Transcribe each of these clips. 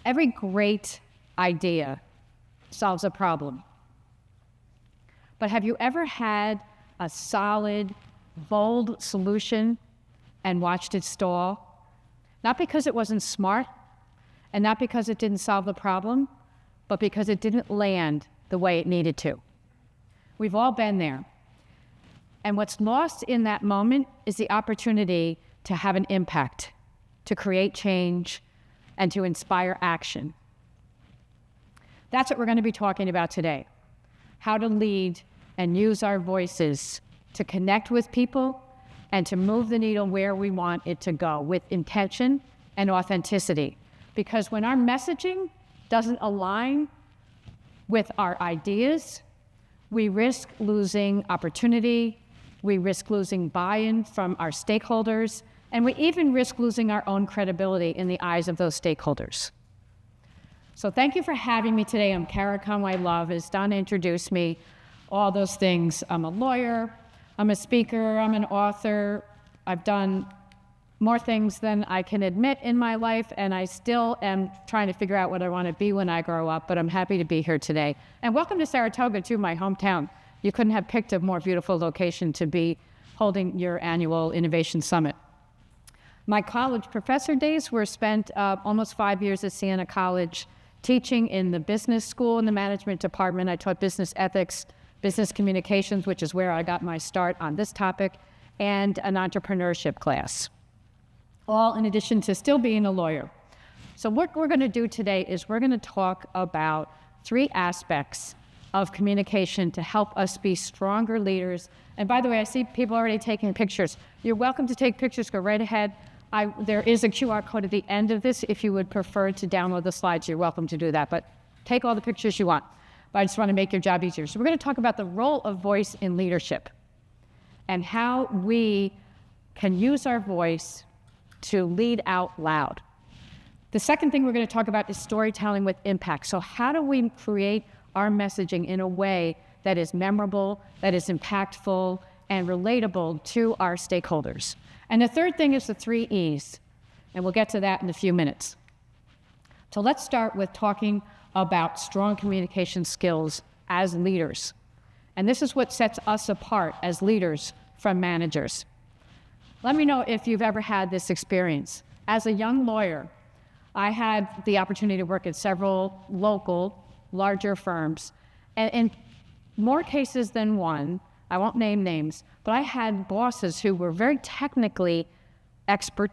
Every great idea solves a problem. But have you ever had a solid, bold solution and watched it stall? Not because it wasn't smart, and not because it didn't solve the problem, but because it didn't land the way it needed to. We've all been there. And what's lost in that moment is the opportunity to have an impact, to create change, and to inspire action. That's what we're going to be talking about today. How to lead and use our voices to connect with people and to move the needle where we want it to go with intention and authenticity. Because when our messaging doesn't align with our ideas, we risk losing opportunity, we risk losing buy-in from our stakeholders, and we even risk losing our own credibility in the eyes of those stakeholders. So thank you for having me today. I'm Conway Love. As Donna introduced me, all those things. I'm a lawyer, I'm a speaker, I'm an author. I've done more things than I can admit in my life, and I still am trying to figure out what I want to be when I grow up, but I'm happy to be here today. And welcome to Saratoga, too, my hometown. You couldn't have picked a more beautiful location to be holding your annual Innovation Summit. My college professor days were spent almost 5 years at Siena College, teaching in the business school in the management department. I taught business ethics, business communications, which is where I got my start on this topic, and an entrepreneurship class, all in addition to still being a lawyer. So what we're going to do today is we're going to talk about 3 aspects of communication to help us be stronger leaders. And by the way, I see people already taking pictures. You're welcome to take pictures, go right ahead. There is a QR code at the end of this. If you would prefer to download the slides, you're welcome to do that, but take all the pictures you want. But I just want to make your job easier. So we're going to talk about the role of voice in leadership and how we can use our voice to lead out loud. The second thing we're going to talk about is storytelling with impact. So how do we create our messaging in a way that is memorable, that is impactful, and relatable to our stakeholders? And the third thing is the 3 E's, and we'll get to that in a few minutes. So let's start with talking about strong communication skills as leaders. And this is what sets us apart as leaders from managers. Let me know if you've ever had this experience. As a young lawyer, I had the opportunity to work at several local, larger firms. And in more cases than one, I won't name names, but I had bosses who were very technically expert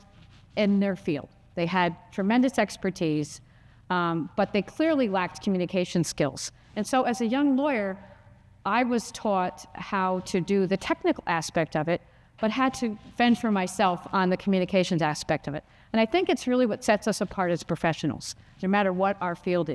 in their field. They had tremendous expertise, but they clearly lacked communication skills. And so as a young lawyer, I was taught how to do the technical aspect of it, but had to fend for myself on the communications aspect of it. And I think it's really what sets us apart as professionals, no matter what our field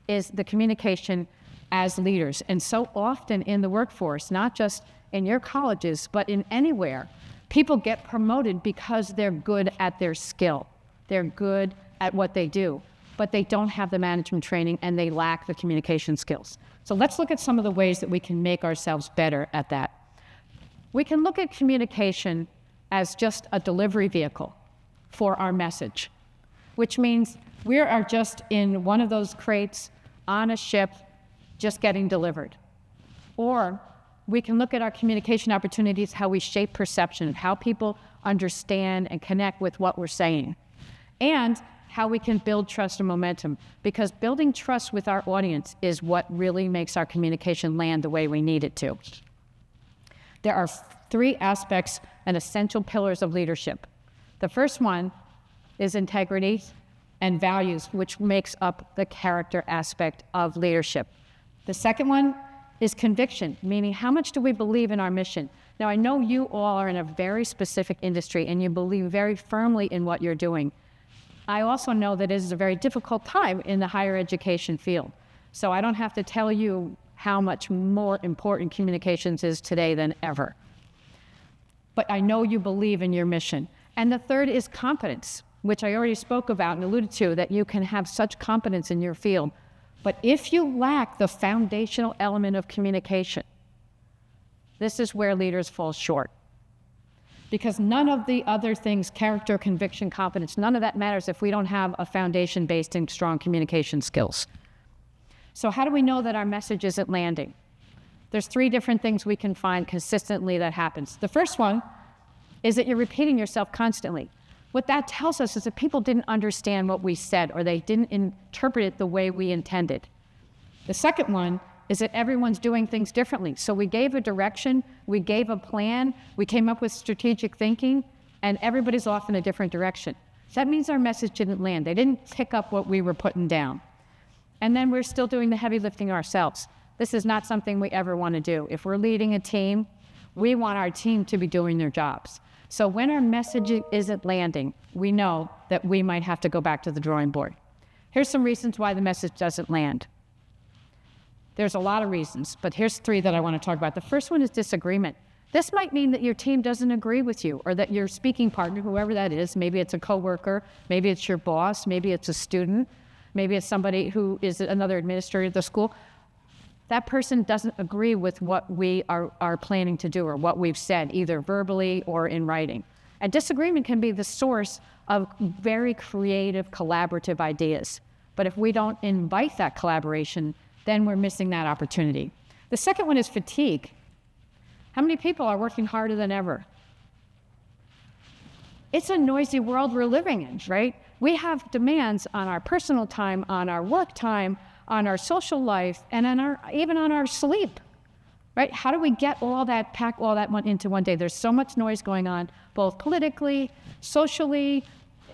is the communication as leaders. And so often in the workforce, not just in your colleges, but in anywhere, people get promoted because they're good at their skill. They're good at what they do, but they don't have the management training and they lack the communication skills. So let's look at some of the ways that we can make ourselves better at that. We can look at communication as just a delivery vehicle for our message, which means we are just in one of those crates on a ship just getting delivered. Or we can look at our communication opportunities, how we shape perception, how people understand and connect with what we're saying, and how we can build trust and momentum, because building trust with our audience is what really makes our communication land the way we need it to. There are 3 aspects and essential pillars of leadership. The first one is integrity and values, which makes up the character aspect of leadership. The second one is conviction, meaning how much do we believe in our mission? Now, I know you all are in a very specific industry and you believe very firmly in what you're doing. I also know that it is a very difficult time in the higher education field. So I don't have to tell you how much more important communications is today than ever. But I know you believe in your mission. And the third is competence, which I already spoke about and alluded to, that you can have such competence in your field. But if you lack the foundational element of communication, this is where leaders fall short. Because none of the other things, character, conviction, confidence, none of that matters if we don't have a foundation based in strong communication skills. So how do we know that our message isn't landing? There's 3 different things we can find consistently that happens. The first one is that you're repeating yourself constantly. What that tells us is that people didn't understand what we said, or they didn't interpret it the way we intended. The second one is that everyone's doing things differently. So we gave a direction, we gave a plan, we came up with strategic thinking, and everybody's off in a different direction. So that means our message didn't land. They didn't pick up what we were putting down. And then we're still doing the heavy lifting ourselves. This is not something we ever want to do. If we're leading a team, we want our team to be doing their jobs. So when our message isn't landing, we know that we might have to go back to the drawing board. Here's some reasons why the message doesn't land. There's a lot of reasons, but here's 3 that I want to talk about. The first one is disagreement. This might mean that your team doesn't agree with you, or that your speaking partner, whoever that is, maybe it's a coworker, maybe it's your boss, maybe it's a student, maybe it's somebody who is another administrator at the school. That person doesn't agree with what we are planning to do or what we've said, either verbally or in writing. And disagreement can be the source of very creative, collaborative ideas. But if we don't invite that collaboration, then we're missing that opportunity. The second one is fatigue. How many people are working harder than ever? It's a noisy world we're living in, right? We have demands on our personal time, on our work time, on our social life, and even on our sleep, right? How do we get pack all that into one day? There's so much noise going on, both politically, socially,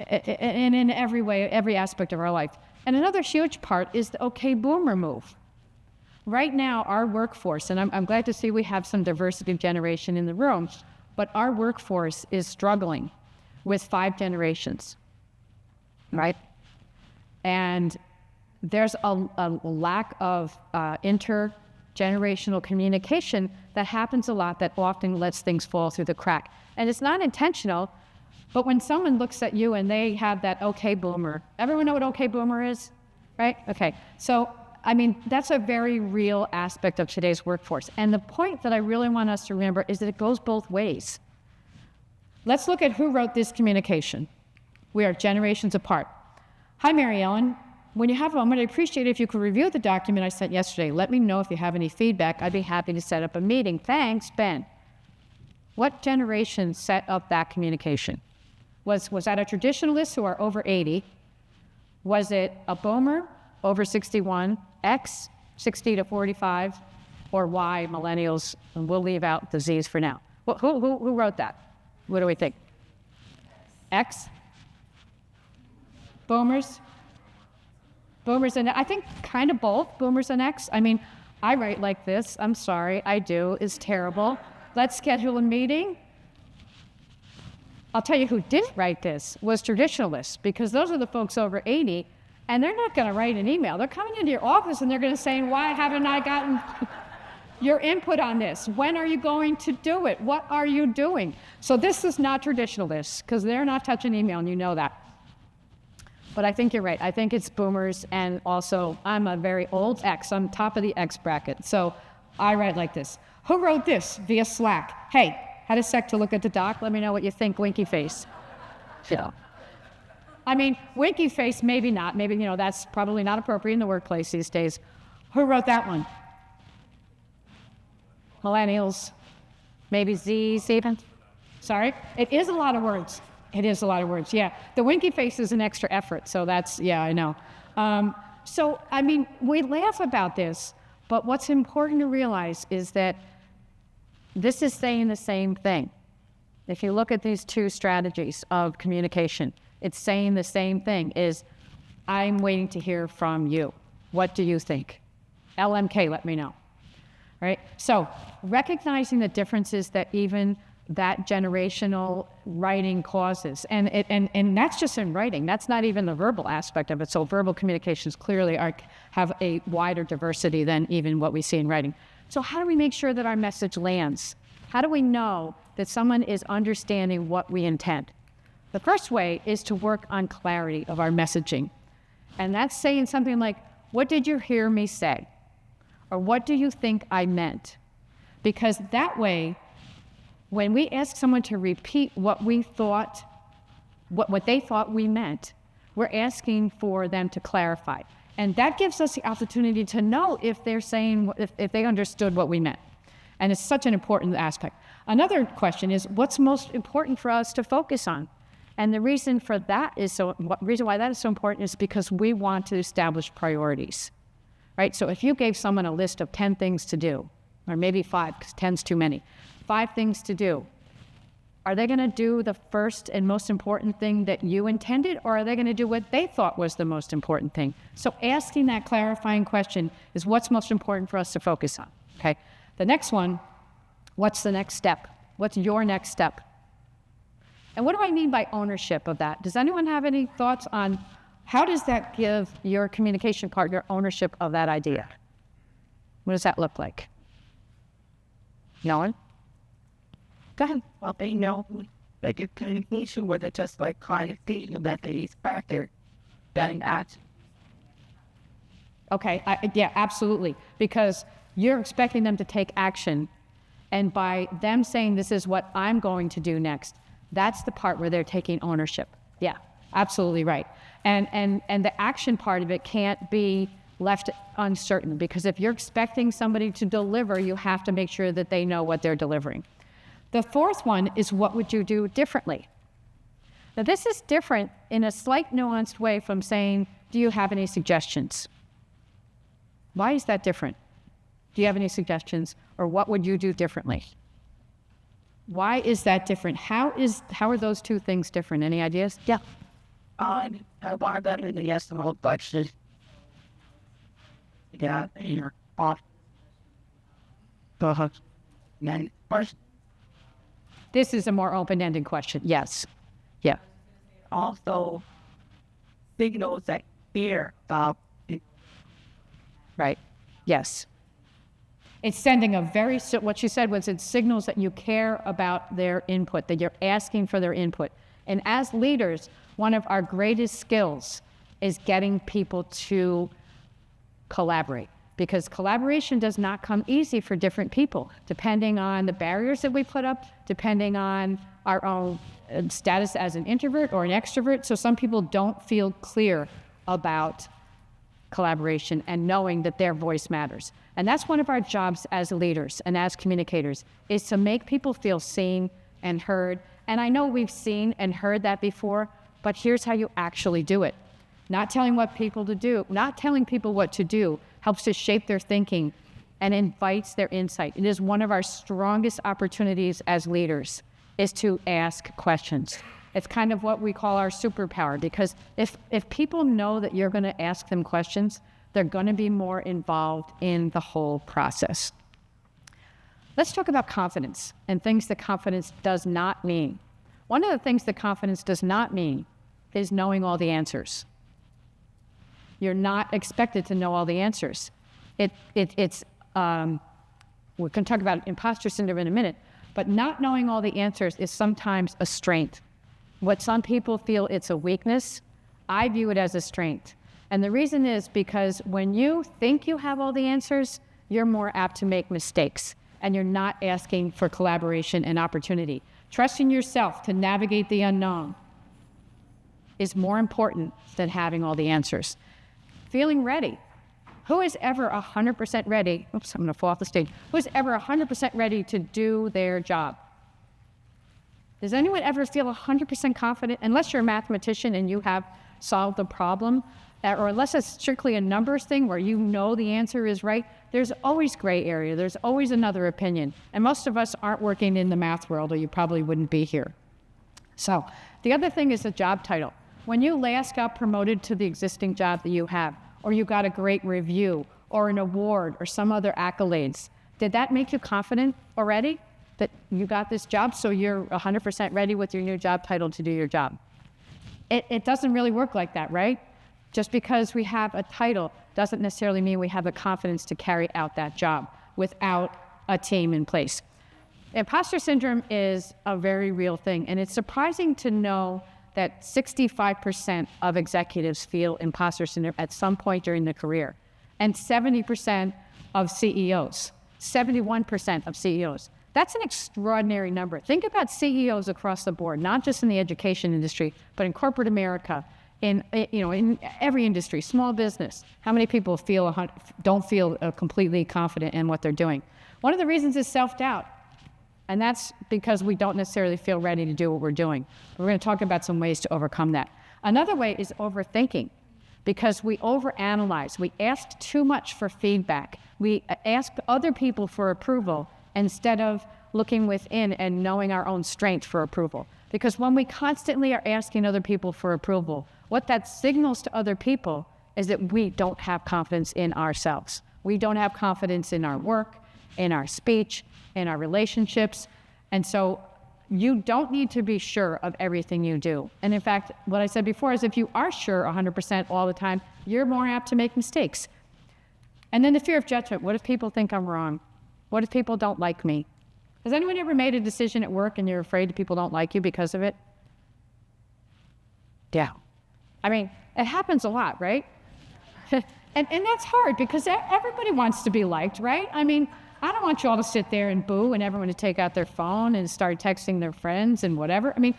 and in every way, every aspect of our life. And another huge part is the okay boomer move. Right now, our workforce, and I'm glad to see we have some diversity of generation in the room, but our workforce is struggling with 5 generations, right? And there's a lack of intergenerational communication that happens a lot, that often lets things fall through the crack. And it's not intentional, but when someone looks at you and they have that okay boomer, everyone know what okay boomer is, right? Okay, so I mean, that's a very real aspect of today's workforce. And the point that I really want us to remember is that it goes both ways. Let's look at who wrote this communication. We are generations apart. Hi, Mary Ellen. When you have a moment, I'd appreciate it if you could review the document I sent yesterday. Let me know if you have any feedback. I'd be happy to set up a meeting. Thanks, Ben. What generation set up that communication? Was that a traditionalist who are over 80? Was it a boomer, over 61, X, 60 to 45, or Y, millennials? And we'll leave out the Z's for now. Who wrote that? What do we think? X? Boomers? Boomers and I think kind of both, boomers and X. I mean, I write like this. I'm sorry, I do. It's terrible. Let's schedule a meeting. I'll tell you who didn't write this was traditionalists, because those are the folks over 80, and they're not going to write an email. They're coming into your office and they're going to say, why haven't I gotten your input on this? When are you going to do it? What are you doing? So this is not traditionalists, because they're not touching email, and you know that. But I think you're right. I think it's boomers, and also I'm a very old X. I'm top of the X bracket. So I write like this. Who wrote this via Slack? Hey, had a sec to look at the doc. Let me know what you think, winky face. Yeah. I mean, winky face, maybe not. Maybe, that's probably not appropriate in the workplace these days. Who wrote that one? Millennials. Maybe Z's even. Sorry? It is a lot of words. It is a lot of words, yeah. The winky face is an extra effort, so that's, yeah, I know. So, I mean, we laugh about this, but what's important to realize is that this is saying the same thing. If you look at these 2 strategies of communication, it's saying the same thing, is I'm waiting to hear from you. What do you think? LMK, let me know, right? So, recognizing the differences that even that generational writing causes. And that's just in writing. That's not even the verbal aspect of it. So verbal communications clearly have a wider diversity than even what we see in writing. So how do we make sure that our message lands? How do we know that someone is understanding what we intend? The first way is to work on clarity of our messaging. And that's saying something like, what did you hear me say? Or what do you think I meant? Because that way, When we ask someone to repeat what we thought, what they thought we meant, we're asking for them to clarify. And that gives us the opportunity to know if they're saying, if they understood what we meant. And it's such an important aspect. Another question is, what's most important for us to focus on? And the reason for that is reason why that is so important is because we want to establish priorities, right? So if you gave someone a list of 10 things to do, or maybe 5, because 10's too many, 5 things to do, are they going to do the first and most important thing that you intended, or are they going to do what they thought was the most important thing? So asking that clarifying question is what's most important for us to focus on, okay? The next one, what's the next step? What's your next step? And what do I mean by ownership of that? Does anyone have any thoughts on how does that give your communication partner ownership of that idea? What does that look like? No one? Go ahead. Well, they know, like, it's communication where they're just like kind of thinking that they expect their getting action. Okay, yeah, absolutely. Because you're expecting them to take action. And by them saying, this is what I'm going to do next, that's the part where they're taking ownership. Yeah, absolutely right. And the action part of it can't be left uncertain, because if you're expecting somebody to deliver, you have to make sure that they know what they're delivering. The fourth one is, what would you do differently? Now, this is different in a slight nuanced way from saying, do you have any suggestions? Why is that different? Do you have any suggestions, or what would you do differently? Why is that different? How are those two things different? Any ideas? Yeah. I want that in the yes and no question. Yeah, you're off. Go ahead. Then first, This is a more open-ended question. Yes. Yeah. also signals that fear about it. Right. Yes. It's sending a very, what you said was, it signals that you care about their input, that you're asking for their input. And as leaders, one of our greatest skills is getting people to collaborate, because collaboration does not come easy for different people, depending on the barriers that we put up, depending on our own status as an introvert or an extrovert. So some people don't feel clear about collaboration and knowing that their voice matters. And that's one of our jobs as leaders and as communicators, is to make people feel seen and heard. And I know we've seen and heard that before, but here's how you actually do it. Not telling people what to do helps to shape their thinking and invites their insight. It is one of our strongest opportunities as leaders, is to ask questions. It's kind of what we call our superpower, because if people know that you're going to ask them questions, they're going to be more involved in the whole process. Let's talk about confidence and things that confidence does not mean. One of the things that confidence does not mean is knowing all the answers. You're not expected to know all the answers. We're going to talk about imposter syndrome in a minute, but not knowing all the answers is sometimes a strength. What some people feel it's a weakness, I view it as a strength. And the reason is because when you think you have all the answers, you're more apt to make mistakes, and you're not asking for collaboration and opportunity. Trusting yourself to navigate the unknown is more important than having all the answers. Feeling ready. Who is ever 100% ready? Oops, I'm going to fall off the stage. Who is ever 100% ready to do their job? Does anyone ever feel 100% confident? Unless you're a mathematician and you have solved the problem, or unless it's strictly a numbers thing where you know the answer is right, there's always gray area. There's always another opinion. And most of us aren't working in the math world, or you probably wouldn't be here. So the other thing is the job title. When you last got promoted to the existing job that you have, or you got a great review, or an award, or some other accolades, did that make you confident already that you got this job, so you're 100% ready with your new job title to do your job? It doesn't really work like that, right? Just because we have a title doesn't necessarily mean we have the confidence to carry out that job without a team in place. Imposter syndrome is a very real thing, and it's surprising to know that 65% of executives feel imposter syndrome at some point during their career, and 70% of CEOs, 71% of CEOs. That's an extraordinary number. Think about CEOs across the board, not just in the education industry, but in corporate America, in every industry, small business. How many people don't feel completely confident in what they're doing? One of the reasons is self-doubt. And that's because we don't necessarily feel ready to do what we're doing. We're going to talk about some ways to overcome that. Another way is overthinking, because we overanalyze. We ask too much for feedback. We ask other people for approval instead of looking within and knowing our own strength for approval. Because when we constantly are asking other people for approval, what that signals to other people is that we don't have confidence in ourselves. We don't have confidence in our work, in our speech, in our relationships. And so you don't need to be sure of everything you do. And in fact, what I said before is if you are sure 100% all the time, you're more apt to make mistakes. And then the fear of judgment. What if people think I'm wrong? What if people don't like me? Has anyone ever made a decision at work and you're afraid that people don't like you because of it? Yeah. I mean, it happens a lot, right? and that's hard because everybody wants to be liked, right? I mean, I don't want you all to sit there and boo and everyone to take out their phone and start texting their friends and whatever. I mean,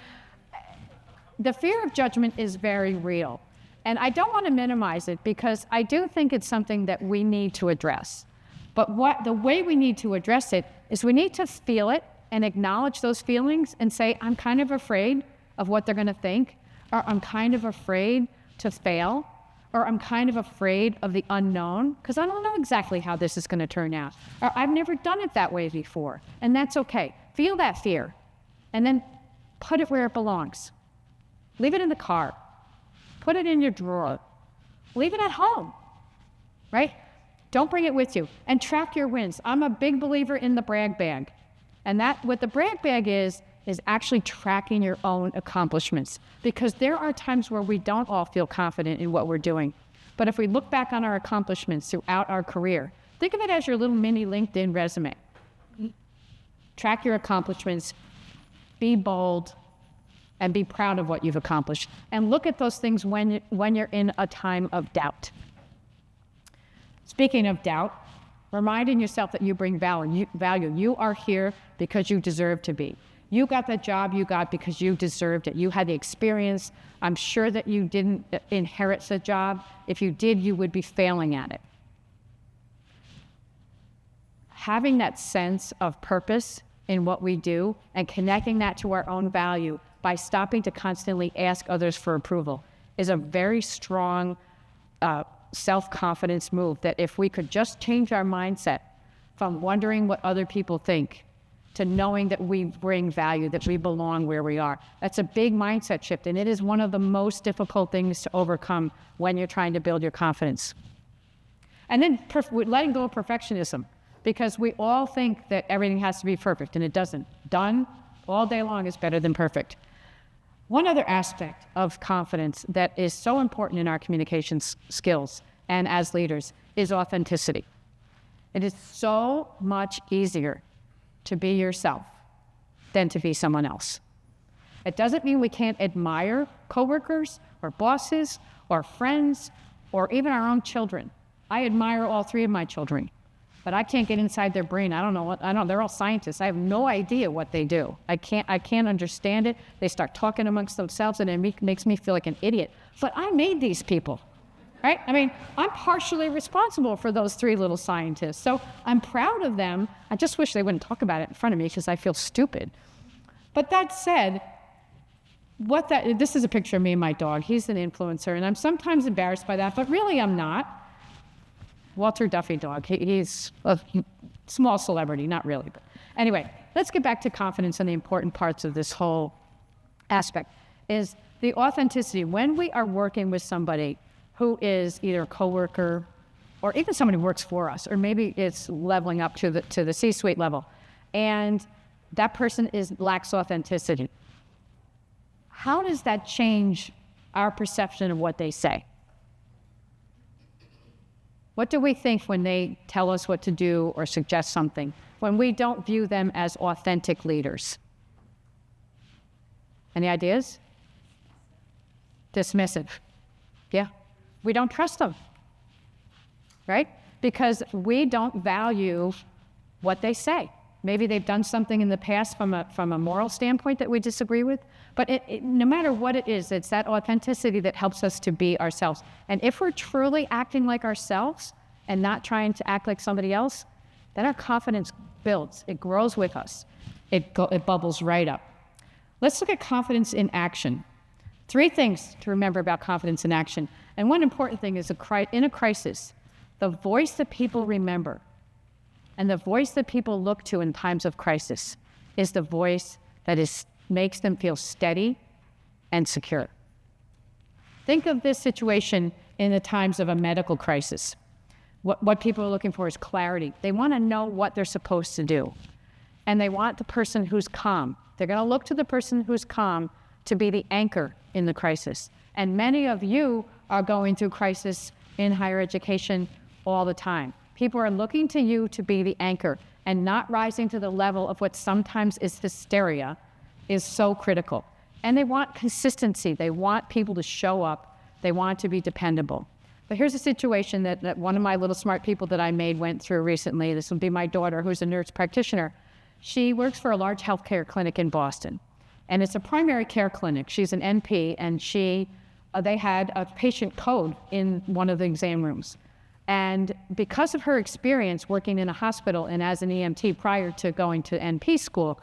the fear of judgment is very real. And I don't want to minimize it because I do think it's something that we need to address. But the way we need to address it is we need to feel it and acknowledge those feelings and say, I'm kind of afraid of what they're going to think, or I'm kind of afraid to fail, or I'm kind of afraid of the unknown because I don't know exactly how this is going to turn out, or I've never done it that way before, and that's okay. Feel that fear, and then put it where it belongs. Leave it in the car. Put it in your drawer. Leave it at home, right? Don't bring it with you, and track your wins. I'm a big believer in the brag bag, and what the brag bag is actually tracking your own accomplishments, because there are times where we don't all feel confident in what we're doing. But if we look back on our accomplishments throughout our career, think of it as your little mini LinkedIn resume. Track your accomplishments, be bold, and be proud of what you've accomplished. And look at those things when you're in a time of doubt. Speaking of doubt, reminding yourself that you bring value. You are here because you deserve to be. You got that job you got because you deserved it. You had the experience. I'm sure that you didn't inherit the job. If you did, you would be failing at it. Having that sense of purpose in what we do and connecting that to our own value by stopping to constantly ask others for approval is a very strong self-confidence move that if we could just change our mindset from wondering what other people think to knowing that we bring value, that we belong where we are. That's a big mindset shift, and it is one of the most difficult things to overcome when you're trying to build your confidence. And then letting go of perfectionism, because we all think that everything has to be perfect, and it doesn't. Done all day long is better than perfect. One other aspect of confidence that is so important in our communication skills and as leaders is authenticity. It is so much easier to be yourself than to be someone else. It doesn't mean we can't admire coworkers or bosses or friends or even our own children. I admire all three of my children, but I can't get inside their brain. They're all scientists. I have no idea what they do. I can't understand it. They start talking amongst themselves and it makes me feel like an idiot. But I made these people. Right? I mean, I'm partially responsible for those three little scientists. So I'm proud of them. I just wish they wouldn't talk about it in front of me because I feel stupid. But that said, this is a picture of me and my dog. He's an influencer, and I'm sometimes embarrassed by that, but really I'm not. Walter Duffy dog. He's a small celebrity, not really. But anyway, let's get back to confidence and the important parts of this whole aspect is the authenticity. When we are working with somebody who is either a coworker or even somebody who works for us, or maybe it's leveling up to the C-suite level, and that person lacks authenticity. How does that change our perception of what they say? What do we think when they tell us what to do or suggest something, when we don't view them as authentic leaders? Any ideas? Dismissive. Yeah. We don't trust them, right? Because we don't value what they say. Maybe they've done something in the past from a moral standpoint that we disagree with. But no matter what it is, it's that authenticity that helps us to be ourselves. And if we're truly acting like ourselves and not trying to act like somebody else, then our confidence builds. It grows with us. It bubbles right up. Let's look at confidence in action. 3 things to remember about confidence in action. And one important thing is in a crisis, the voice that people remember and the voice that people look to in times of crisis is the voice that makes them feel steady and secure. Think of this situation in the times of a medical crisis. What people are looking for is clarity. They want to know what they're supposed to do. And they want the person who's calm. They're going to look to the person who's calm to be the anchor in the crisis. And many of you are going through crisis in higher education all the time. People are looking to you to be the anchor, and not rising to the level of what sometimes is hysteria is so critical. And they want consistency. They want people to show up. They want to be dependable. But here's a situation that one of my little smart people that I made went through recently. This would be my daughter, who's a nurse practitioner. She works for a large healthcare clinic in Boston, and it's a primary care clinic. She's an NP, and they had a patient code in one of the exam rooms. And because of her experience working in a hospital and as an EMT prior to going to NP school,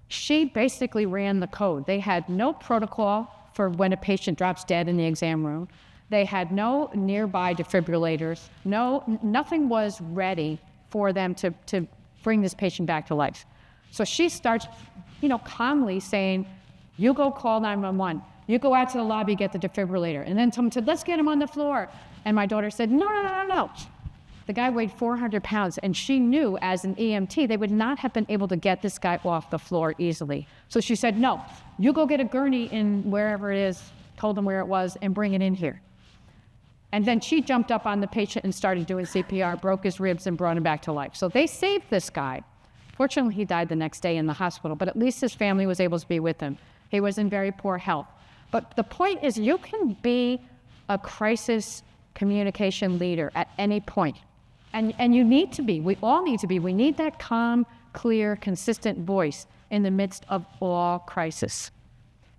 she basically ran the code. They had no protocol for when a patient drops dead in the exam room. They had no nearby defibrillators. Nothing was ready for them to bring this patient back to life. So she starts, calmly saying, you go call 911. You go out to the lobby, get the defibrillator. And then someone said, let's get him on the floor. And my daughter said, no. The guy weighed 400 pounds, and she knew as an EMT, they would not have been able to get this guy off the floor easily. So she said, no, you go get a gurney in wherever it is, told them where it was, and bring it in here. And then she jumped up on the patient and started doing CPR, broke his ribs, and brought him back to life. So they saved this guy. Fortunately, he died the next day in the hospital, but at least his family was able to be with him. He was in very poor health. But the point is, you can be a crisis communication leader at any point. And you need to be. We all need to be. We need that calm, clear, consistent voice in the midst of all crisis.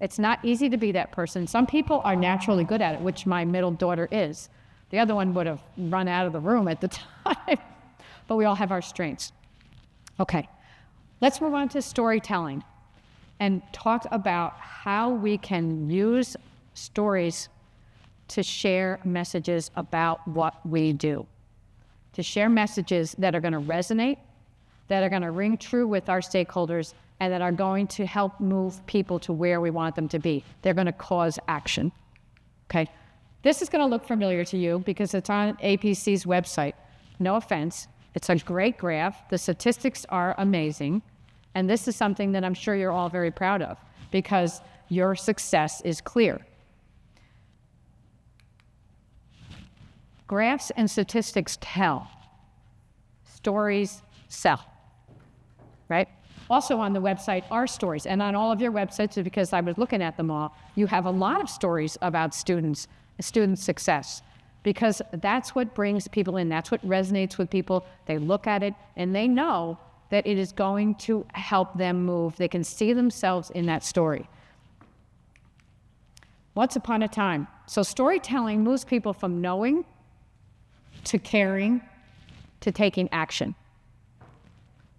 It's not easy to be that person. Some people are naturally good at it, which my middle daughter is. The other one would have run out of the room at the time. But we all have our strengths. Okay, let's move on to storytelling and talk about how we can use stories to share messages about what we do. To share messages that are going to resonate, that are going to ring true with our stakeholders, and that are going to help move people to where we want them to be. They're going to cause action. Okay? This is going to look familiar to you because it's on APC's website. No offense. It's a great graph. The statistics are amazing. And this is something that I'm sure you're all very proud of because your success is clear. Graphs and statistics tell. Stories sell. Right? Also on the website are stories, and on all of your websites, because I was looking at them all, you have a lot of stories about student success, because that's what brings people in. That's what resonates with people. They look at it, and they know that it is going to help them move. They can see themselves in that story. Once upon a time. So storytelling moves people from knowing to caring to taking action.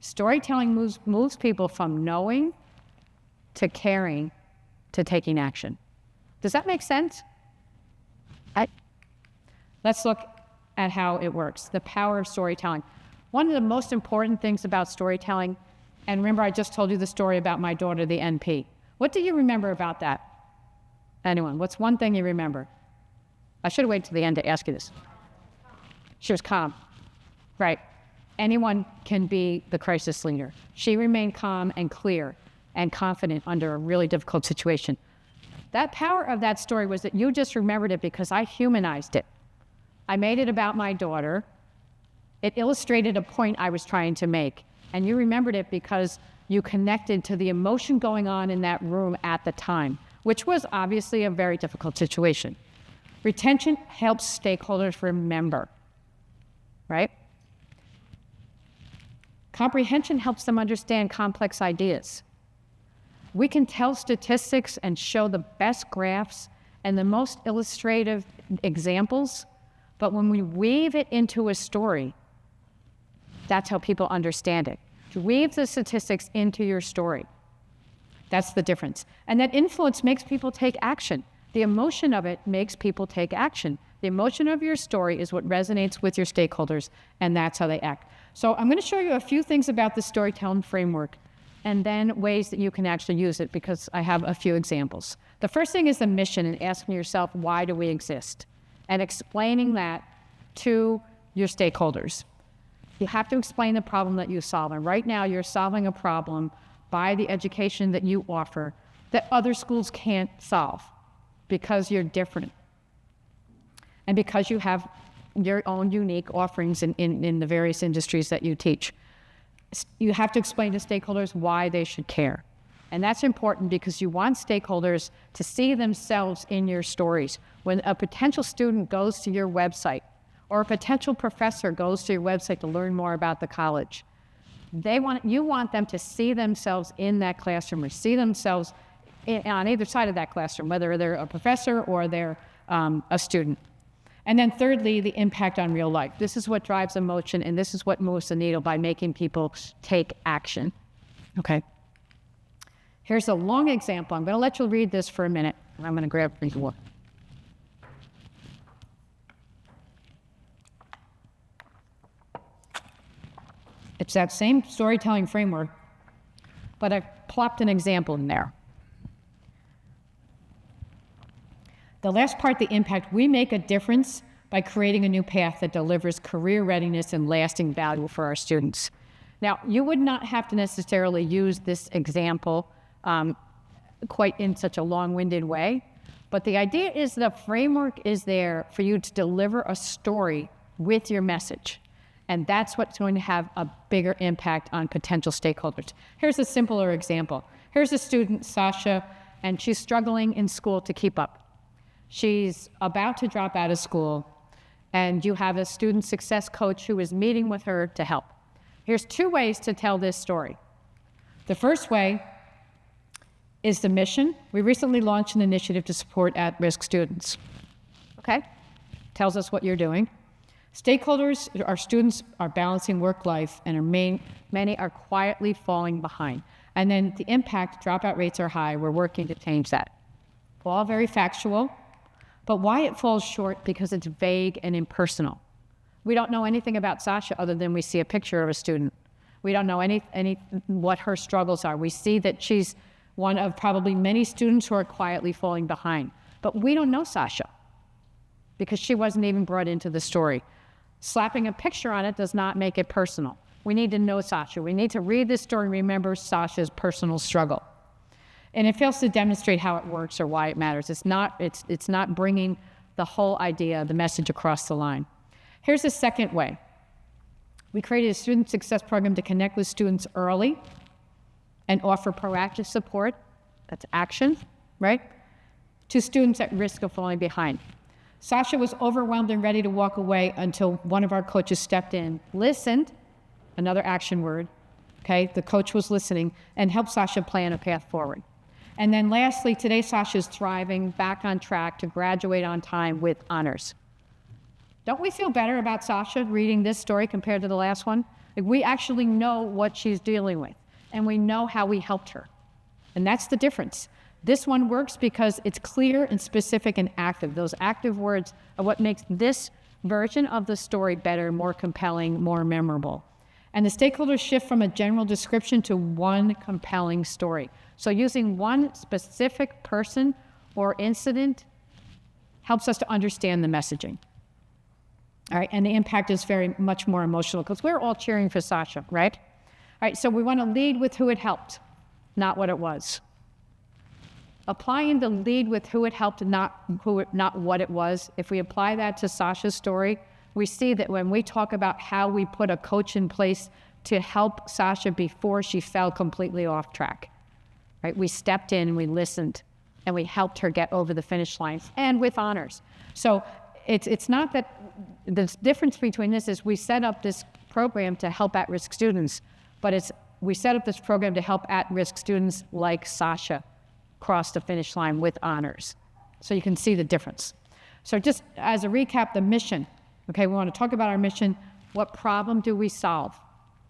Storytelling moves people from knowing to caring to taking action. Does that make sense? Let's look at how it works, the power of storytelling. One of the most important things about storytelling, and remember I just told you the story about my daughter, the NP. What do you remember about that? Anyone? What's one thing you remember? I should have waited till the end to ask you this. She was calm. Right. Anyone can be the crisis leader. She remained calm and clear and confident under a really difficult situation. That power of that story was that you just remembered it because I humanized it. I made it about my daughter. It illustrated a point I was trying to make. And you remembered it because you connected to the emotion going on in that room at the time, which was obviously a very difficult situation. Retention helps stakeholders remember, right? Comprehension helps them understand complex ideas. We can tell statistics and show the best graphs and the most illustrative examples, but when we weave it into a story, that's how people understand it. To weave the statistics into your story. That's the difference. And that influence makes people take action. The emotion of it makes people take action. The emotion of your story is what resonates with your stakeholders, and that's how they act. So I'm going to show you a few things about the storytelling framework, and then ways that you can actually use it, because I have a few examples. The first thing is the mission, and asking yourself, why do we exist? And explaining that to your stakeholders. You have to explain the problem that you solve. And right now, you're solving a problem by the education that you offer that other schools can't solve because you're different. And because you have your own unique offerings in the various industries that you teach. You have to explain to stakeholders why they should care. And that's important because you want stakeholders to see themselves in your stories. When a potential student goes to your website, or a potential professor goes to your website to learn more about the college, you want them to see themselves in that classroom, or see themselves on either side of that classroom, whether they're a professor or they're a student. And then thirdly, the impact on real life. This is what drives emotion, and this is what moves the needle by making people take action. Okay. Here's a long example. I'm going to let you read this for a minute, and I'm going to grab a drink of water. It's that same storytelling framework, but I've plopped an example in there. The last part, the impact, we make a difference by creating a new path that delivers career readiness and lasting value for our students. Now, you would not have to necessarily use this example quite in such a long-winded way, but the idea is the framework is there for you to deliver a story with your message. And that's what's going to have a bigger impact on potential stakeholders. Here's a simpler example. Here's a student, Sasha, and she's struggling in school to keep up. She's about to drop out of school, and you have a student success coach who is meeting with her to help. Here's two ways to tell this story. The first way is the mission. We recently launched an initiative to support at-risk students. Okay? Tells us what you're doing. Stakeholders, our students are balancing work-life, and many are quietly falling behind. And then the impact, dropout rates are high. We're working to change that. All very factual. But why it falls short? Because it's vague and impersonal. We don't know anything about Sasha other than we see a picture of a student. We don't know what her struggles are. We see that she's one of probably many students who are quietly falling behind. But we don't know Sasha because she wasn't even brought into the story. Slapping a picture on it does not make it personal. We need to know Sasha. We need to read this story and remember Sasha's personal struggle. And it fails to demonstrate how it works or why it matters. It's not bringing the whole idea, the message across the line. Here's the second way. We created a student success program to connect with students early and offer proactive support, that's action, right, to students at risk of falling behind. Sasha was overwhelmed and ready to walk away until one of our coaches stepped in, listened, another action word, okay, the coach was listening, and helped Sasha plan a path forward. And then lastly, today Sasha's thriving, back on track to graduate on time with honors. Don't we feel better about Sasha reading this story compared to the last one? Like, we actually know what she's dealing with, and we know how we helped her. And that's the difference. This one works because it's clear and specific and active. Those active words are what makes this version of the story better, more compelling, more memorable. And the stakeholders shift from a general description to one compelling story. So using one specific person or incident helps us to understand the messaging. All right, and the impact is very much more emotional because we're all cheering for Sasha, right? All right, so we want to lead with who it helped, not what it was. Applying the lead with who it helped, not what it was. If we apply that to Sasha's story, we see that when we talk about how we put a coach in place to help Sasha before she fell completely off track, right? We stepped in, we listened, and we helped her get over the finish line, and with honors. So it's not that the difference between this is we set up this program to help at-risk students, But we set up this program to help at-risk students like Sasha cross the finish line with honors. So you can see the difference. So just as a recap, the mission, okay, we want to talk about our mission. What problem do we solve?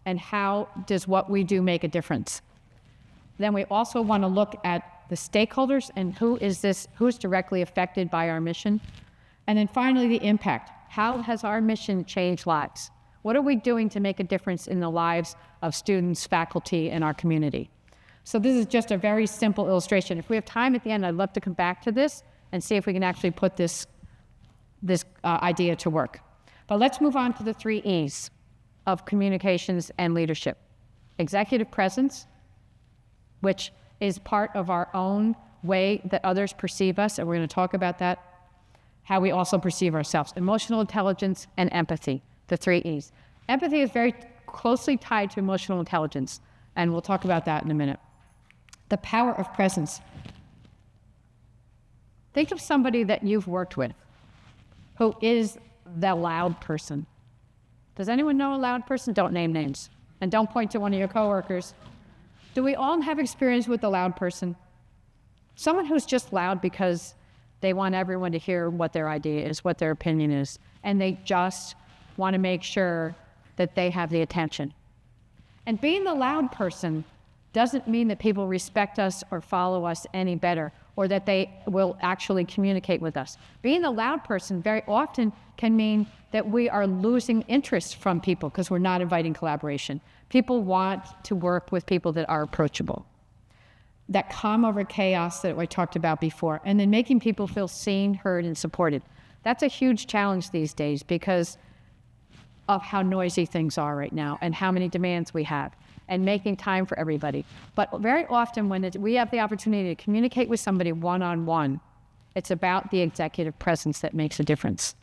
And how does what we do make a difference? Then we also want to look at the stakeholders and who's directly affected by our mission. And then finally, the impact. How has our mission changed lives? What are we doing to make a difference in the lives of students, faculty, and our community? So this is just a very simple illustration. If we have time at the end, I'd love to come back to this and see if we can actually put this idea to work. But let's move on to the 3 E's of communications and leadership. Executive presence, which is part of our own way that others perceive us, and we're going to talk about that, how we also perceive ourselves. Emotional intelligence and empathy, the 3 E's. Empathy is very closely tied to emotional intelligence, and we'll talk about that in a minute. The power of presence. Think of somebody that you've worked with who is the loud person. Does anyone know a loud person? Don't name names. And don't point to one of your coworkers. Do we all have experience with the loud person? Someone who's just loud because they want everyone to hear what their idea is, what their opinion is, and they just want to make sure that they have the attention. And being the loud person doesn't mean that people respect us or follow us any better, or that they will actually communicate with us. Being the loud person very often can mean that we are losing interest from people because we're not inviting collaboration. People want to work with people that are approachable. That calm over chaos that I talked about before, and then making people feel seen, heard, and supported. That's a huge challenge these days because of how noisy things are right now and how many demands we have, and making time for everybody. But very often when we have the opportunity to communicate with somebody one-on-one, it's about the executive presence that makes a difference.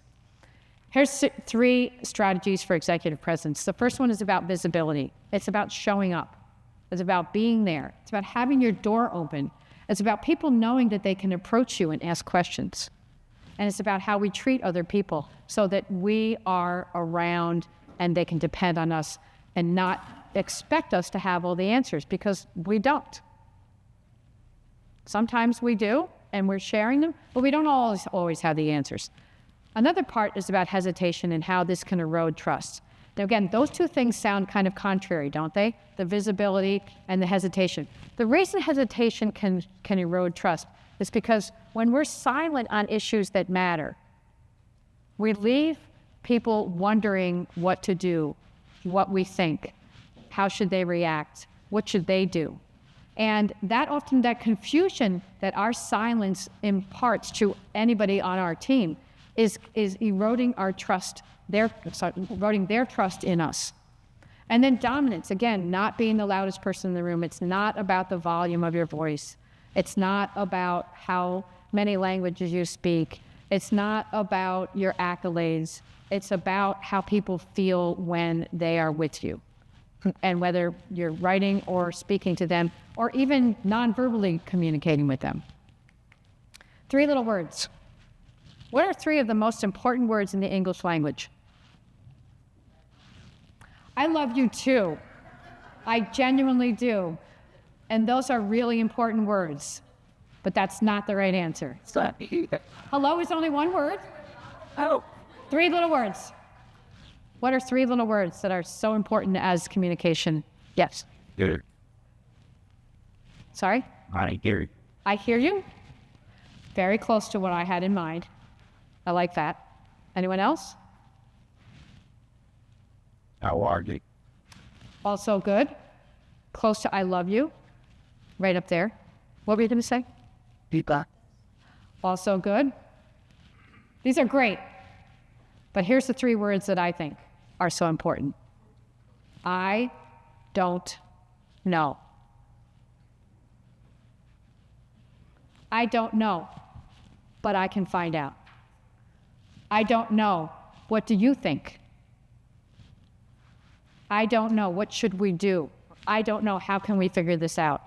Here's 3 strategies for executive presence. The first one is about visibility. It's about showing up. It's about being there. It's about having your door open. It's about people knowing that they can approach you and ask questions. And it's about how we treat other people so that we are around and they can depend on us and not expect us to have all the answers, because we don't. Sometimes we do, and we're sharing them, but we don't always have the answers. Another part is about hesitation and how this can erode trust. Now again, those 2 things sound kind of contrary, don't they? The visibility and the hesitation. The reason hesitation can erode trust is because when we're silent on issues that matter, we leave people wondering what to do, what we think, how should they react, what should they do. And that confusion that our silence imparts to anybody on our team is eroding our trust, eroding their trust in us. And then dominance, again, not being the loudest person in the room. It's not about the volume of your voice. It's not about how many languages you speak. It's not about your accolades. It's about how people feel when they are with you. And whether you're writing or speaking to them, or even non-verbally communicating with them. 3 little words. What are 3 of the most important words in the English language? I love you too. I genuinely do. And those are really important words, but that's not the right answer. Hello is only 1 word. Oh. 3 little words. What are 3 little words that are so important as communication? Yes. Good. Sorry? I hear you. I hear you. Very close to what I had in mind. I like that. Anyone else? How are you? Also good. Close to I love you. Right up there. What were you going to say? Pizza. Also good. These are great. But here's the 3 words that I think are so important. I don't know. I don't know, but I can find out. I don't know. What do you think? I don't know. What should we do? I don't know. How can we figure this out?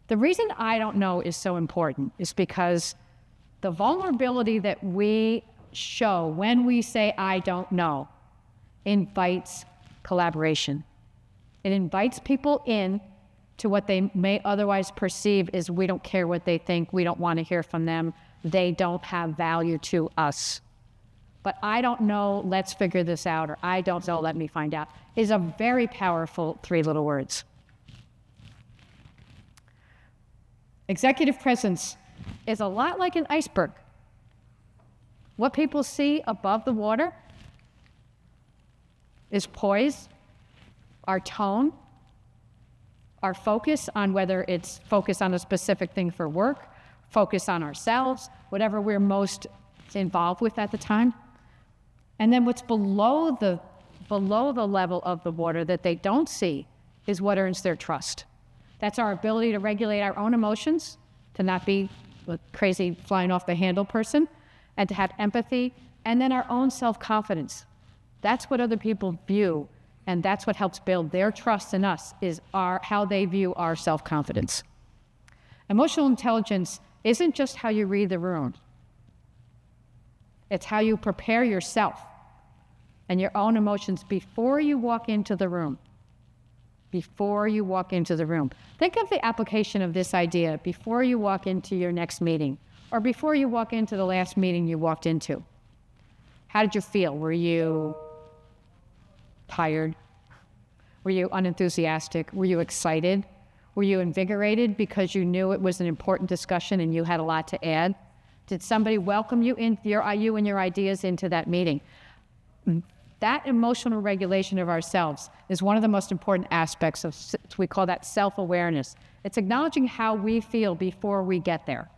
The reason I don't know is so important is because the vulnerability that we show when we say I don't know invites collaboration. It invites people in to what they may otherwise perceive is we don't care what they think, we don't want to hear from them, they don't have value to us. But I don't know, let's figure this out, or I don't know, let me find out, is a very powerful 3 little words. Executive presence is a lot like an iceberg. What people see above the water is poise, our tone, our focus on whether it's focus on a specific thing for work, focus on ourselves, whatever we're most involved with at the time. And then what's below the level of the water that they don't see is what earns their trust. That's our ability to regulate our own emotions, to not be a crazy flying off the handle person, and to have empathy, and then our own self-confidence. That's what other people view, and that's what helps build their trust in us, is how they view our self-confidence. Emotional intelligence isn't just how you read the room. It's how you prepare yourself and your own emotions before you walk into the room. Before you walk into the room. Think of the application of this idea before you walk into your next meeting, or before you walk into the last meeting you walked into. How did you feel? Were you tired? Were you unenthusiastic? Were you excited? Were you invigorated because you knew it was an important discussion and you had a lot to add? Did somebody welcome you and your ideas into that meeting? That emotional regulation of ourselves is one of the most important aspects of, we call that self-awareness. It's acknowledging how we feel before we get there.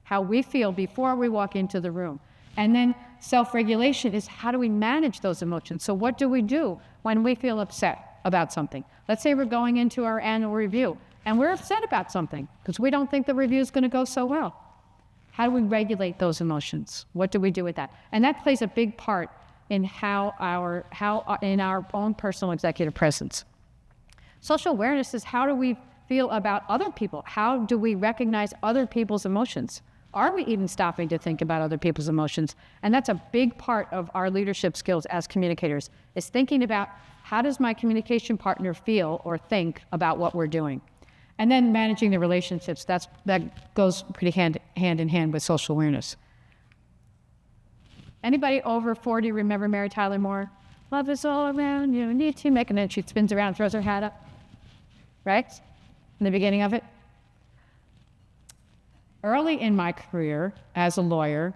How we feel before we walk into the room. And then self-regulation is how do we manage those emotions? So what do we do when we feel upset about something? Let's say we're going into our annual review and we're upset about something because we don't think the review is going to go so well. How do we regulate those emotions? What do we do with that? And that plays a big part in in our own personal executive presence. Social awareness is how do we feel about other people? How do we recognize other people's emotions? Are we even stopping to think about other people's emotions? And that's a big part of our leadership skills as communicators, is thinking about how does my communication partner feel or think about what we're doing? And then managing the relationships, that goes pretty hand in hand with social awareness. Anybody over 40 remember Mary Tyler Moore? Love is all around you, need to make, and then she spins around, throws her hat up, right? In the beginning of it. Early in my career as a lawyer,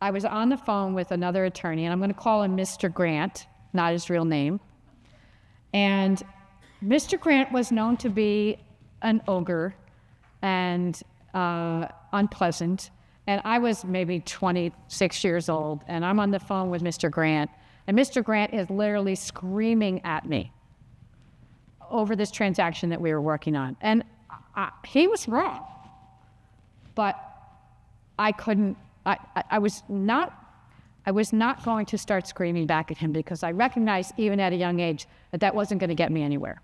I was on the phone with another attorney, and I'm going to call him Mr. Grant, not his real name. And Mr. Grant was known to be an ogre and unpleasant. And I was maybe 26 years old, and I'm on the phone with Mr. Grant, and Mr. Grant is literally screaming at me over this transaction that we were working on. And he was wrong, but I was not going to start screaming back at him because I recognized even at a young age that wasn't going to get me anywhere.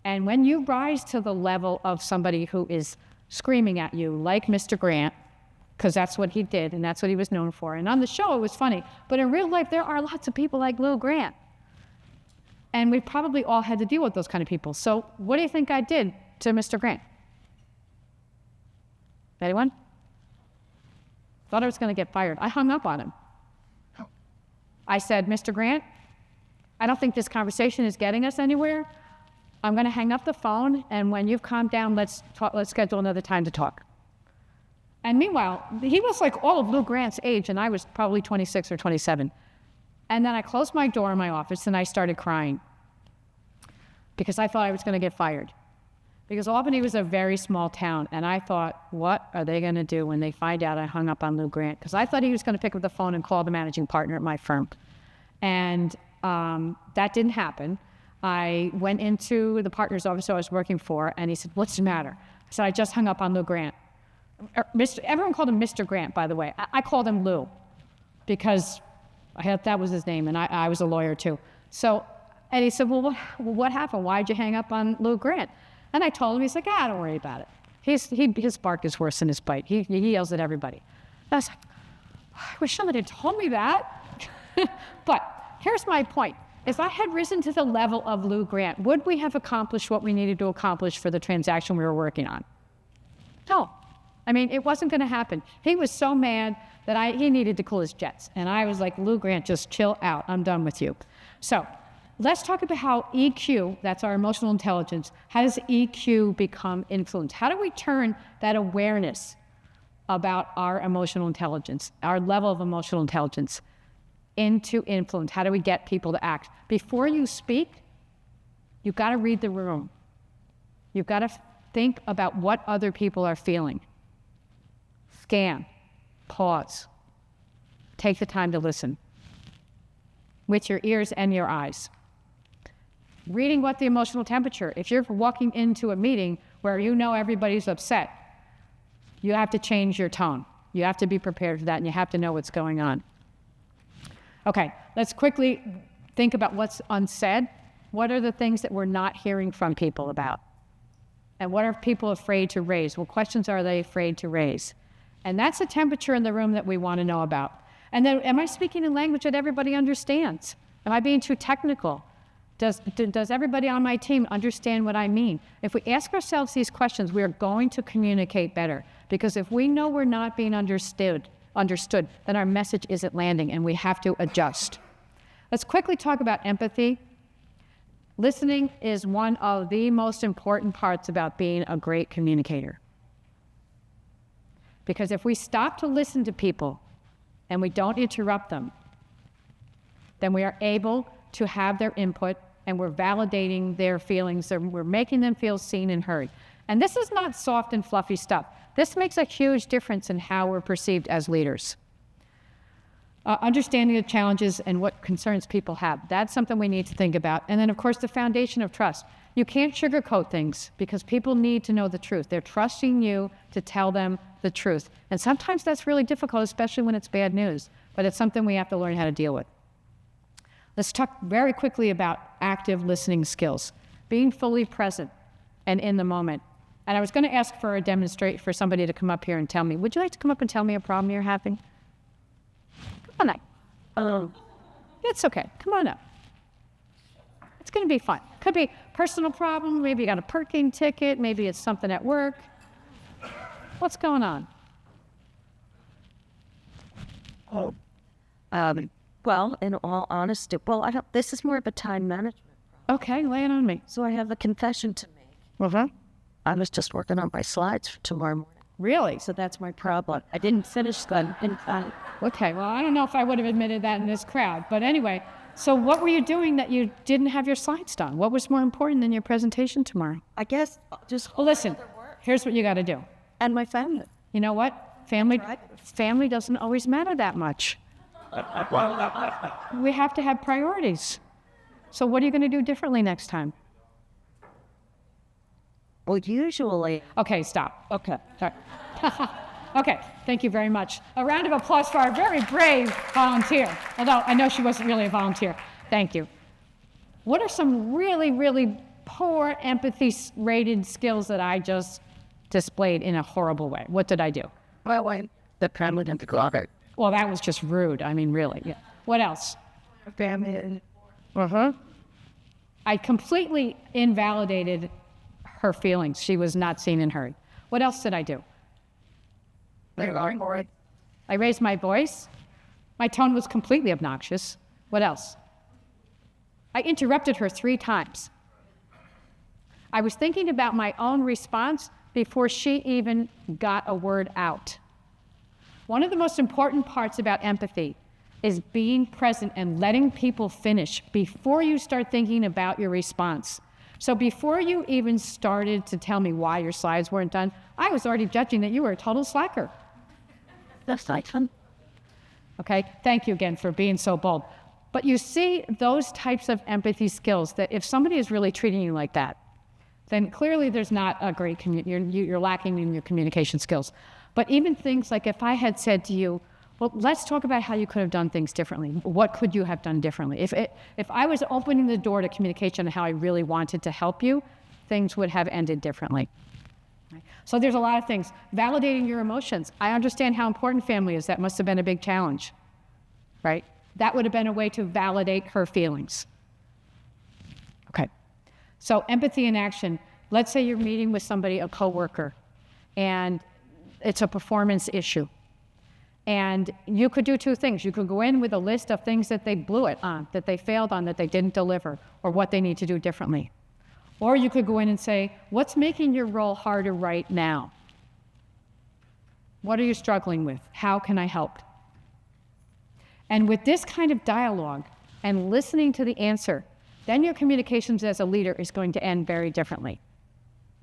And when you rise to the level of somebody who is screaming at you, like Mr. Grant, because that's what he did, and that's what he was known for. And on the show, it was funny. But in real life, there are lots of people like Lou Grant. And we probably all had to deal with those kind of people. So what do you think I did to Mr. Grant? Anyone? Thought I was going to get fired. I hung up on him. I said, Mr. Grant, I don't think this conversation is getting us anywhere. I'm going to hang up the phone, and when you've calmed down, let's schedule another time to talk. And meanwhile, he was like all of Lou Grant's age, and I was probably 26 or 27. And then I closed my door in my office, and I started crying because I thought I was going to get fired. Because Albany was a very small town, and I thought, what are they going to do when they find out I hung up on Lou Grant? Because I thought he was going to pick up the phone and call the managing partner at my firm. And that didn't happen. I went into the partner's office I was working for, and he said, what's the matter? I said, I just hung up on Lou Grant. Everyone called him Mr. Grant, by the way. I called him Lou because I thought that was his name, and I was a lawyer too. So, and he said, well, what happened? Why'd you hang up on Lou Grant? And I told him, he's like, don't worry about it. His bark is worse than his bite. He yells at everybody. And I was like, I wish somebody had told me that. But here's my point, If I had risen to the level of Lou Grant, would we have accomplished what we needed to accomplish for the transaction we were working on? No. I mean, it wasn't going to happen. He was so mad that he needed to cool his jets. And I was like, Lou Grant, just chill out. I'm done with you. So let's talk about how EQ, that's our emotional intelligence, how does EQ become influence? How do we turn that awareness about our emotional intelligence, our level of emotional intelligence, into influence? How do we get people to act? Before you speak, you've got to read the room. You've got to think about what other people are feeling. Scan, pause, take the time to listen with your ears and your eyes. Reading what the emotional temperature, if you're walking into a meeting where you know everybody's upset, you have to change your tone. You have to be prepared for that, and you have to know what's going on. Okay, let's quickly think about what's unsaid. What are the things that we're not hearing from people about? And what are people afraid to raise? What questions are they afraid to raise? And that's the temperature in the room that we want to know about. And then, am I speaking in language that everybody understands? Am I being too technical? Does everybody on my team understand what I mean? If we ask ourselves these questions, we are going to communicate better. Because if we know we're not being understood, then our message isn't landing, and we have to adjust. Let's quickly talk about empathy. Listening is one of the most important parts about being a great communicator. Because if we stop to listen to people and we don't interrupt them, then we are able to have their input, and we're validating their feelings, and we're making them feel seen and heard. And this is not soft and fluffy stuff. This makes a huge difference in how we're perceived as leaders. Understanding the challenges and what concerns people have, that's something we need to think about. And then, of course, the foundation of trust. You can't sugarcoat things because people need to know the truth. They're trusting you to tell them the truth. And sometimes that's really difficult, especially when it's bad news. But it's something we have to learn how to deal with. Let's talk very quickly about active listening skills. Being fully present and in the moment. And I was going to ask for somebody to come up here and tell me, would you like to come up and tell me a problem you're having? Come on up. It's okay. Come on up. It's going to be fun. Could be a personal problem. Maybe you got a parking ticket. Maybe it's something at work. What's going on? Well, in all honesty, this is more of a time management problem. Okay, lay it on me. So I have a confession to make. I was just working on my slides for tomorrow morning. Really? So that's my problem. I didn't finish them in time. Okay, well, I don't know if I would have admitted that in this crowd. But anyway, so what were you doing that you didn't have your slides done? What was more important than your presentation tomorrow? I guess just... Well, listen, here's what you got to do. And my family. You know what? Family doesn't always matter that much. We have to have priorities. So what are you going to do differently next time? Well, usually... Okay, stop. Okay. Sorry. Okay, thank you very much. A round of applause for our very brave volunteer. Although I know she wasn't really a volunteer. Thank you. What are some really, really poor empathy-rated skills that I just displayed in a horrible way? What did I do? The family and the closet. Well, that was just rude. I mean, really. Yeah. What else? Family. I completely invalidated her feelings. She was not seen and heard. What else did I do? I raised my voice. My tone was completely obnoxious. What else? I interrupted her 3 times. I was thinking about my own response before she even got a word out. One of the most important parts about empathy is being present and letting people finish before you start thinking about your response. So before you even started to tell me why your slides weren't done, I was already judging that you were a total slacker. That's like fun. Okay, thank you again for being so bold. But you see those types of empathy skills that if somebody is really treating you like that, then clearly there's not a great, you're lacking in your communication skills. But even things like if I had said to you, well, let's talk about how you could have done things differently. What could you have done differently? If I was opening the door to communication and how I really wanted to help you, things would have ended differently. So there's a lot of things. Validating your emotions. I understand how important family is. That must have been a big challenge, right? That would have been a way to validate her feelings. So empathy in action. Let's say you're meeting with somebody, a coworker, and it's a performance issue. And you could do two things. You could go in with a list of things that they blew it on, that they failed on, that they didn't deliver, or what they need to do differently. Or you could go in and say, what's making your role harder right now? What are you struggling with? How can I help? And with this kind of dialogue and listening to the answer, then your communications as a leader is going to end very differently,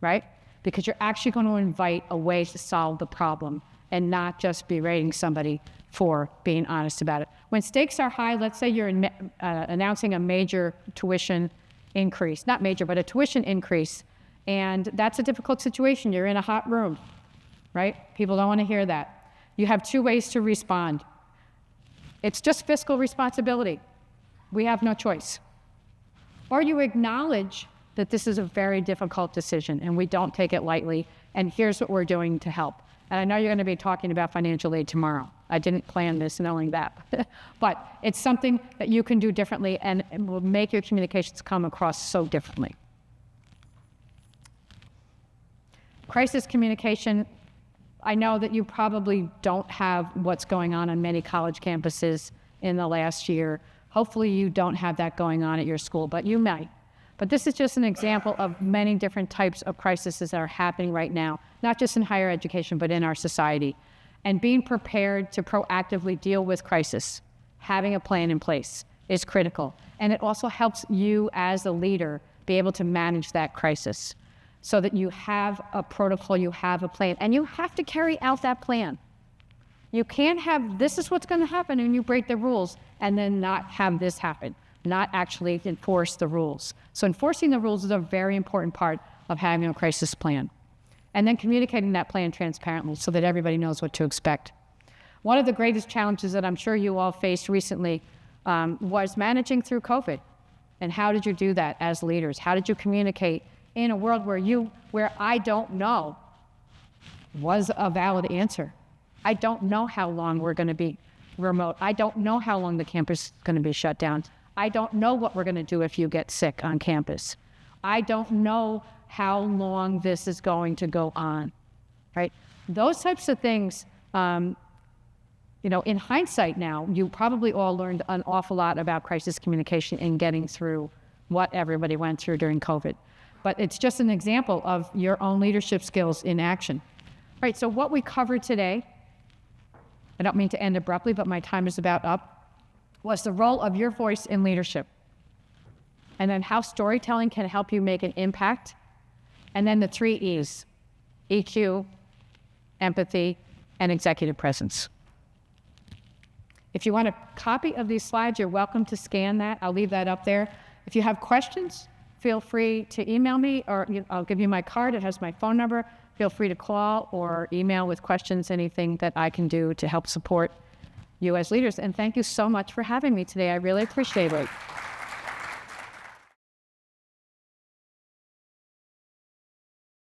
right? Because you're actually going to invite a way to solve the problem and not just berating somebody for being honest about it. When stakes are high, let's say you're announcing a major tuition increase, not major, but a tuition increase, and that's a difficult situation. You're in a hot room, right? People don't want to hear that. You have two ways to respond. It's just fiscal responsibility. We have no choice. Or you acknowledge that this is a very difficult decision and we don't take it lightly, and here's what we're doing to help. And I know you're going to be talking about financial aid tomorrow. I didn't plan this knowing that. But it's something that you can do differently and it will make your communications come across so differently. Crisis communication. I know that you probably don't have what's going on many college campuses in the last year. Hopefully you don't have that going on at your school, but you might. But this is just an example of many different types of crises that are happening right now, not just in higher education, but in our society. And being prepared to proactively deal with crisis, having a plan in place, is critical. And it also helps you as a leader be able to manage that crisis so that you have a protocol, you have a plan, and you have to carry out that plan. You can't have, this is what's going to happen, and you break the rules, and then not have this happen, not actually enforce the rules. So enforcing the rules is a very important part of having a crisis plan. And then communicating that plan transparently so that everybody knows what to expect. One of the greatest challenges that I'm sure you all faced recently was managing through COVID. And how did you do that as leaders? How did you communicate in a world where I don't know was a valid answer? I don't know how long we're going to be remote. I don't know how long the campus is going to be shut down. I don't know what we're going to do if you get sick on campus. I don't know how long this is going to go on, right? Those types of things, in hindsight now, you probably all learned an awful lot about crisis communication and getting through what everybody went through during COVID. But it's just an example of your own leadership skills in action. Right, so what we covered today, I don't mean to end abruptly, but my time is about up, was the role of your voice in leadership. And then how storytelling can help you make an impact. And then the 3 E's, EQ, empathy, and executive presence. If you want a copy of these slides, you're welcome to scan that. I'll leave that up there. If you have questions, feel free to email me, or I'll give you my card. It has my phone number. Feel free to call or email with questions, anything that I can do to help support you as leaders. And thank you so much for having me today. I really appreciate it.